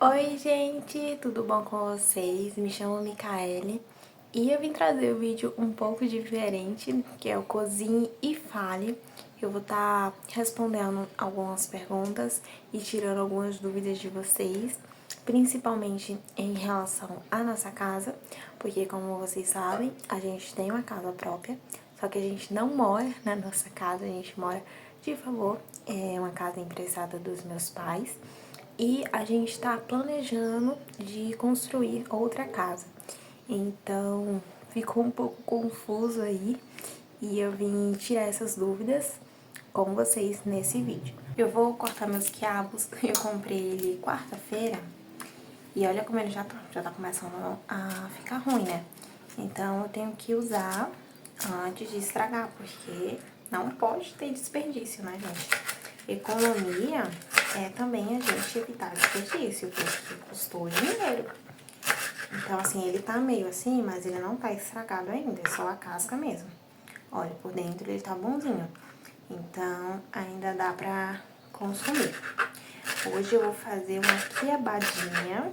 Oi gente, tudo bom com vocês? Me chamo Micaele e eu vim trazer um vídeo um pouco diferente, que é o Cozinhe e Fale. Eu vou estar respondendo algumas perguntas e tirando algumas dúvidas de vocês, principalmente em relação à nossa casa, porque como vocês sabem, a gente tem uma casa própria, só que a gente não mora na nossa casa, a gente mora de favor, é uma casa emprestada dos meus pais. E a gente está planejando de construir outra casa. Então, ficou um pouco confuso aí e eu vim tirar essas dúvidas com vocês nesse vídeo. Eu vou cortar meus quiabos, eu comprei ele quarta-feira e olha como ele já tá começando a ficar ruim, né? Então, eu tenho que usar antes de estragar, porque não pode ter desperdício, né, gente? Economia é também a gente evitar desperdício, porque custou dinheiro. Então, assim, ele tá meio assim, mas ele não tá estragado ainda, é só a casca mesmo. Olha, por dentro ele tá bonzinho. Então, ainda dá pra consumir. Hoje eu vou fazer uma quiabadinha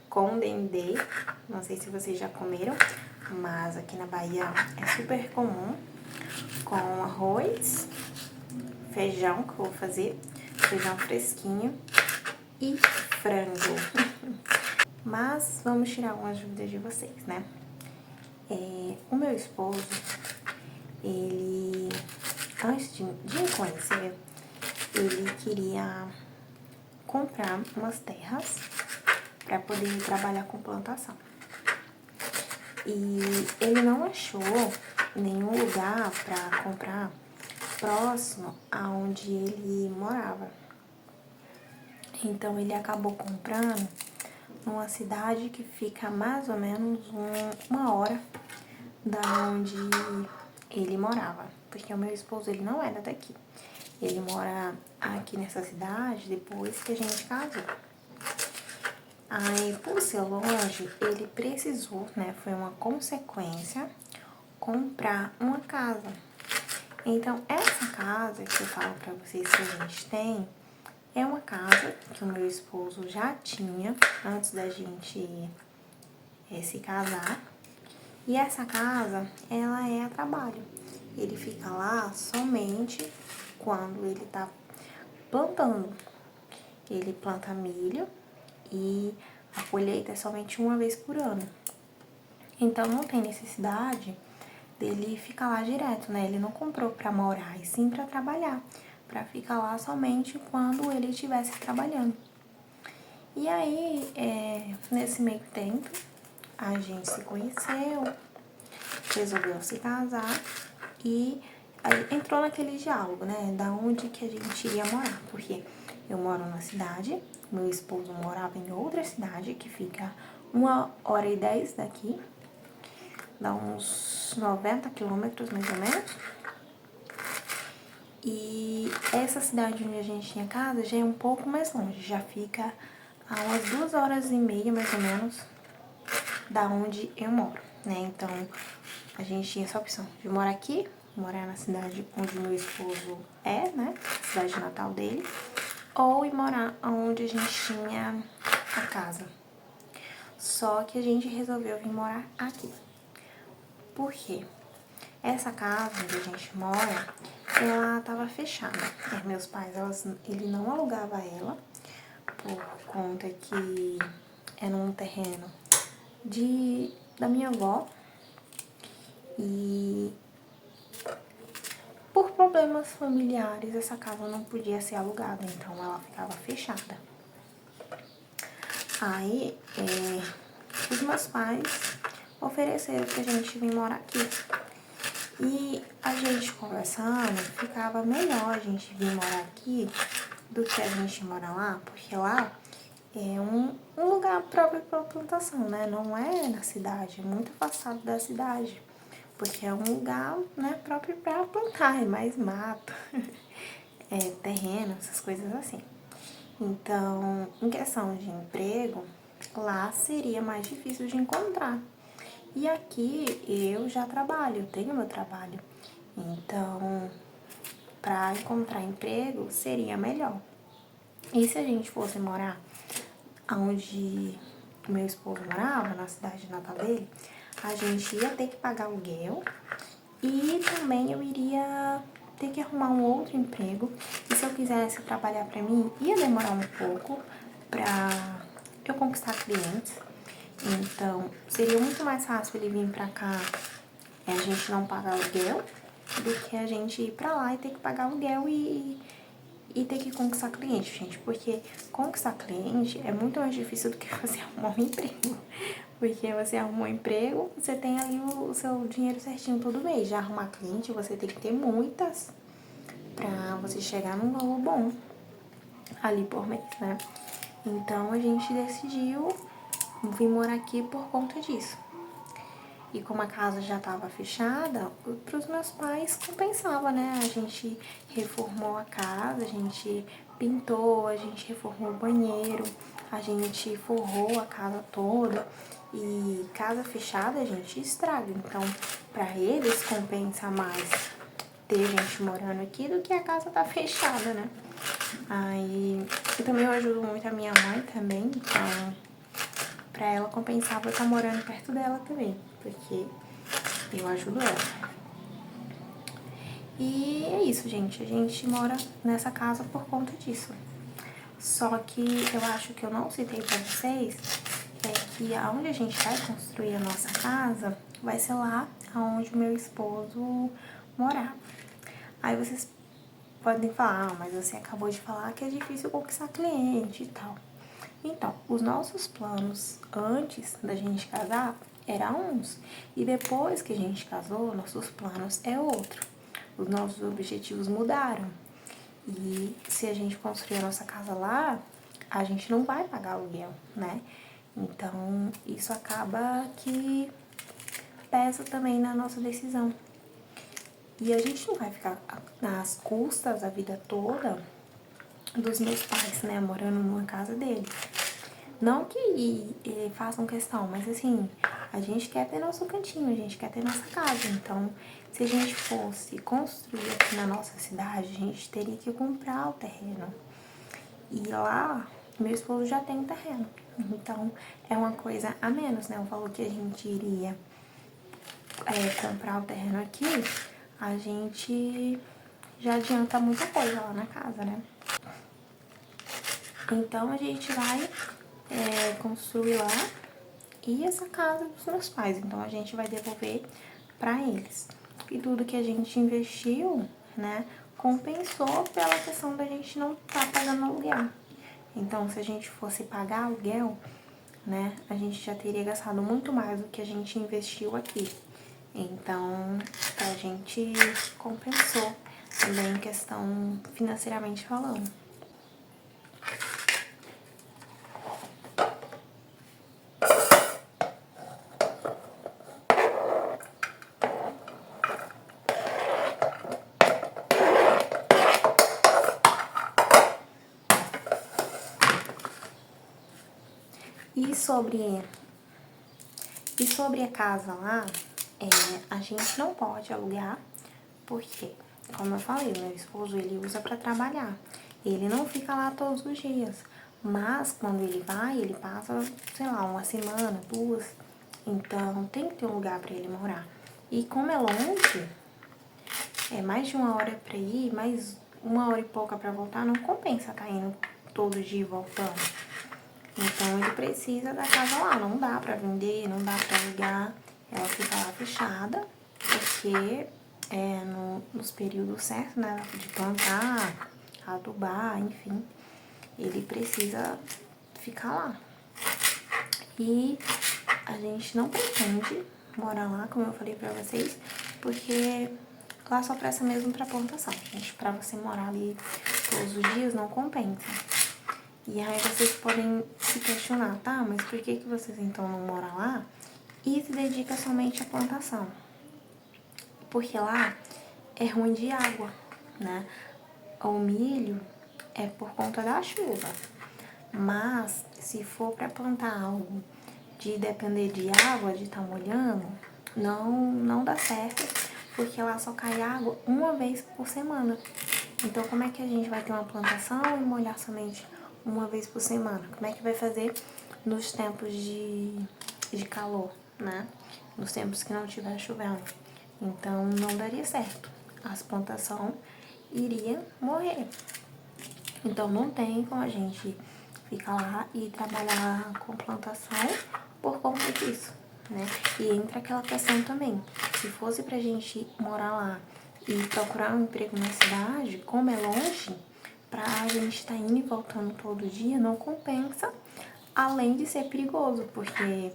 com dendê. Não sei se vocês já comeram, mas aqui na Bahia é super comum. Com arroz, feijão que eu vou fazer, feijão fresquinho e frango. Mas vamos tirar algumas dúvidas de vocês, né? O meu esposo, ele, antes de me conhecer, ele queria comprar umas terras para poder trabalhar com plantação. E ele não achou nenhum lugar para comprar próximo aonde ele morava. Então ele acabou comprando numa cidade que fica mais ou menos uma hora da onde ele morava. Porque o meu esposo, ele não era daqui. Ele mora aqui nessa cidade depois que a gente casou. Aí, por ser longe, ele precisou, né, foi uma consequência, comprar uma casa. Então, essa casa que eu falo pra vocês que a gente tem, é uma casa que o meu esposo já tinha antes da gente se casar. E essa casa, ela é a trabalho. Ele fica lá somente quando ele tá plantando. Ele planta milho e a colheita é somente uma vez por ano. Então não tem necessidade dele ficar lá direto, né? Ele não comprou pra morar, e sim pra trabalhar, pra ficar lá somente quando ele estivesse trabalhando. E aí, nesse meio tempo, a gente se conheceu, resolveu se casar e aí entrou naquele diálogo, né? Da onde que a gente iria morar, porque eu moro na cidade, meu esposo morava em outra cidade que fica 1h10 daqui, dá uns 90 quilômetros mais ou menos. E essa cidade onde a gente tinha casa já é um pouco mais longe, já fica a umas 2h30 mais ou menos da onde eu moro, né? Então a gente tinha essa opção de morar aqui, morar na cidade onde meu esposo é, né? Cidade natal dele, ou ir morar onde a gente tinha a casa. Só que a gente resolveu vir morar aqui. Por quê? Essa casa onde a gente mora, ela tava fechada. Meus pais, ele não alugava ela, por conta que era um terreno da minha avó. E por problemas familiares, essa casa não podia ser alugada, então ela ficava fechada. Aí, os meus pais ofereceram pra gente vir morar aqui. E a gente conversando, ficava melhor a gente vir morar aqui do que a gente morar lá, porque lá é um lugar próprio para plantação, né? Não é na cidade, é muito afastado da cidade, porque é um lugar, né, próprio para plantar, é mais mato, terreno, essas coisas assim. Então, em questão de emprego, lá seria mais difícil de encontrar. E aqui eu já trabalho, eu tenho meu trabalho. Então, para encontrar emprego seria melhor. E se a gente fosse morar onde o meu esposo morava, na cidade natal dele, a gente ia ter que pagar aluguel e também eu iria ter que arrumar um outro emprego. E se eu quisesse trabalhar pra mim, ia demorar um pouco pra eu conquistar clientes. Então, seria muito mais fácil ele vir pra cá e a gente não pagar aluguel do que a gente ir pra lá e ter que pagar aluguel e ter que conquistar cliente, gente. Porque conquistar cliente é muito mais difícil do que você arrumar um emprego. Porque você arruma um emprego, você tem ali o seu dinheiro certinho todo mês. Já arrumar cliente, você tem que ter muitas pra você chegar num valor bom ali por mês, né? Então, a gente decidiu vir morar aqui por conta disso. E como a casa já estava fechada, para os meus pais compensava, né? A gente reformou a casa, a gente pintou, a gente reformou o banheiro, a gente forrou a casa toda. E casa fechada a gente estraga. Então, para eles compensa mais ter gente morando aqui do que a casa tá fechada, né? Aí, e também eu ajudo muito a minha mãe também, então pra ela compensava eu estar morando perto dela também, porque eu ajudo ela. E é isso, gente. A gente mora nessa casa por conta disso. Só que eu acho que eu não citei pra vocês é que aonde a gente vai construir a nossa casa vai ser lá aonde o meu esposo morar. Aí vocês podem falar, ah, mas você acabou de falar que é difícil conquistar cliente e tal. Então, os nossos planos antes da gente casar eram uns. E depois que a gente casou, nossos planos é outro. Os nossos objetivos mudaram. E se a gente construir a nossa casa lá, a gente não vai pagar aluguel, né? Então, isso acaba que pesa também na nossa decisão. E a gente não vai ficar nas custas a vida toda dos meus pais, né? Morando numa casa deles. Não que façam questão, mas assim, a gente quer ter nosso cantinho, a gente quer ter nossa casa. Então, se a gente fosse construir aqui na nossa cidade, a gente teria que comprar o terreno. E lá, meu esposo já tem um terreno. Então, é uma coisa a menos, né? O valor que a gente iria comprar o terreno aqui, a gente já adianta muita coisa lá na casa, né? Então, a gente vai construir lá e essa casa dos meus pais. Então, a gente vai devolver pra eles. E tudo que a gente investiu, né, compensou pela questão da gente não estar pagando aluguel. Então, se a gente fosse pagar aluguel, né, a gente já teria gastado muito mais do que a gente investiu aqui. Então, a gente compensou também em questão financeiramente falando. E sobre a casa lá, a gente não pode alugar, porque, como eu falei, meu esposo ele usa para trabalhar. Ele não fica lá todos os dias, mas quando ele vai, ele passa, sei lá, uma semana, duas. Então tem que ter um lugar para ele morar. E como é longe, é mais de 1 hora para ir, mais 1 hora e pouca para voltar, não compensa tá indo todo dia e voltando. Então, ele precisa da casa lá, não dá pra vender, não dá pra alugar, ela fica lá fechada, porque nos períodos certos, né, de plantar, adubar, enfim, ele precisa ficar lá. E a gente não pretende morar lá, como eu falei pra vocês, porque lá só presta mesmo pra plantação, gente, pra você morar ali todos os dias não compensa. E aí vocês podem se questionar, tá? Mas por que vocês então não moram lá e se dedicam somente à plantação? Porque lá é ruim de água, né? O milho é por conta da chuva. Mas se for para plantar algo de depender de água, de estar molhando, não dá certo, porque lá só cai água uma vez por semana. Então como é que a gente vai ter uma plantação e molhar somente uma vez por semana. Como é que vai fazer nos tempos de calor, né? Nos tempos que não estiver chovendo. Então, não daria certo. As plantações iriam morrer. Então, não tem como a gente ficar lá e trabalhar com plantação por conta disso, né? E entra aquela questão também. Se fosse pra gente morar lá e procurar um emprego na cidade, como é longe, pra gente estar indo e voltando todo dia, não compensa, além de ser perigoso, porque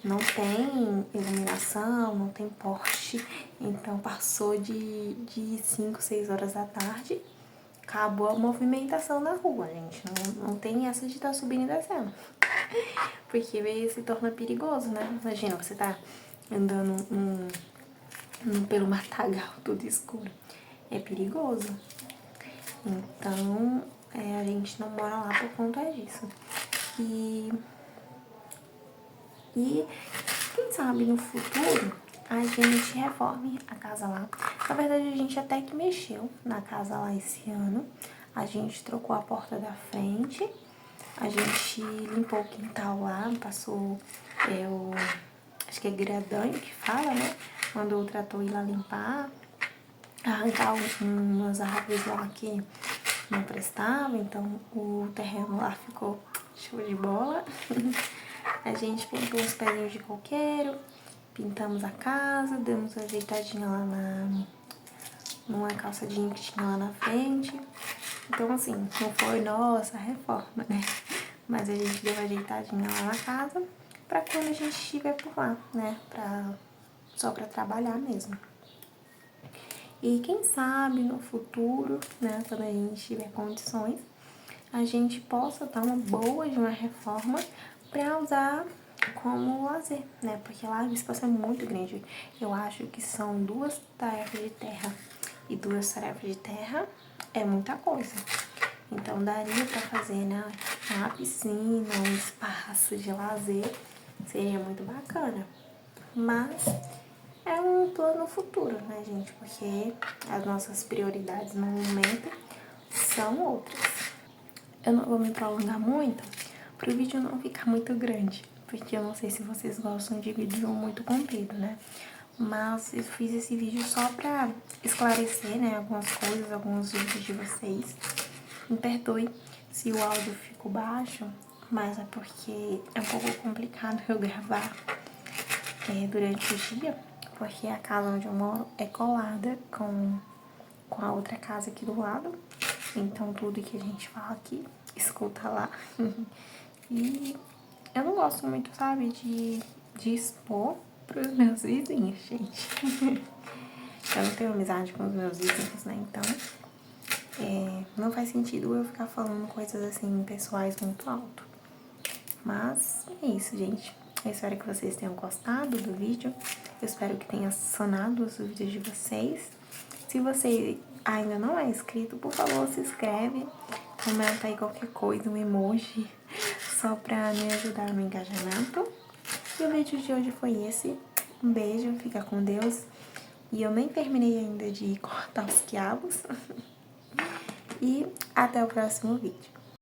não tem iluminação, não tem poste, então passou de 5, 6 horas da tarde, acabou a movimentação na rua, gente. Não tem essa de estar subindo e descendo. Porque se torna perigoso, né? Imagina, você tá andando pelo matagal tudo escuro. É perigoso. Então, a gente não mora lá por conta disso. E quem sabe no futuro a gente reforme a casa lá. Na verdade, a gente até que mexeu na casa lá esse ano. A gente trocou a porta da frente. A gente limpou o quintal lá, passou acho que é gradão que fala, né? Mandou o trator ir lá limpar, arrancar umas árvores lá que não prestavam, então o terreno lá ficou show de bola. A gente plantou uns pezinhos de coqueiro, pintamos a casa, demos uma ajeitadinha lá numa calçadinha que tinha lá na frente. Então, assim, não foi nossa reforma, né? Mas a gente deu uma ajeitadinha lá na casa pra quando a gente estiver por lá, né? Só pra trabalhar mesmo. E quem sabe no futuro, né? Quando a gente tiver condições, a gente possa dar uma boa de uma reforma pra usar como lazer, né? Porque lá o espaço é muito grande. Eu acho que são 2 tarefas de terra. E 2 tarefas de terra é muita coisa. Então, daria pra fazer, né, uma piscina, um espaço de lazer. Seria muito bacana. Mas é um plano futuro, né, gente? Porque as nossas prioridades no momento são outras. Eu não vou me prolongar muito pro vídeo não ficar muito grande. Porque eu não sei se vocês gostam de vídeo muito comprido, né? Mas eu fiz esse vídeo só pra esclarecer, né, algumas coisas, alguns vídeos de vocês. Me perdoe se o áudio ficou baixo, mas é porque é um pouco complicado eu gravar durante o dia, porque a casa onde eu moro é colada com a outra casa aqui do lado. Então tudo que a gente fala aqui, escuta lá. E eu não gosto muito, sabe, de expor pros meus vizinhos, gente. Eu não tenho amizade com os meus vizinhos, né? Então, não faz sentido eu ficar falando coisas assim, pessoais muito alto. Mas é isso, gente. Eu espero que vocês tenham gostado do vídeo. Eu espero que tenha sanado as dúvidas de vocês. Se você ainda não é inscrito, por favor, se inscreve. Comenta aí qualquer coisa, um emoji, só pra me ajudar no engajamento. E o vídeo de hoje foi esse. Um beijo, fica com Deus. E eu nem terminei ainda de cortar os quiabos. E até o próximo vídeo.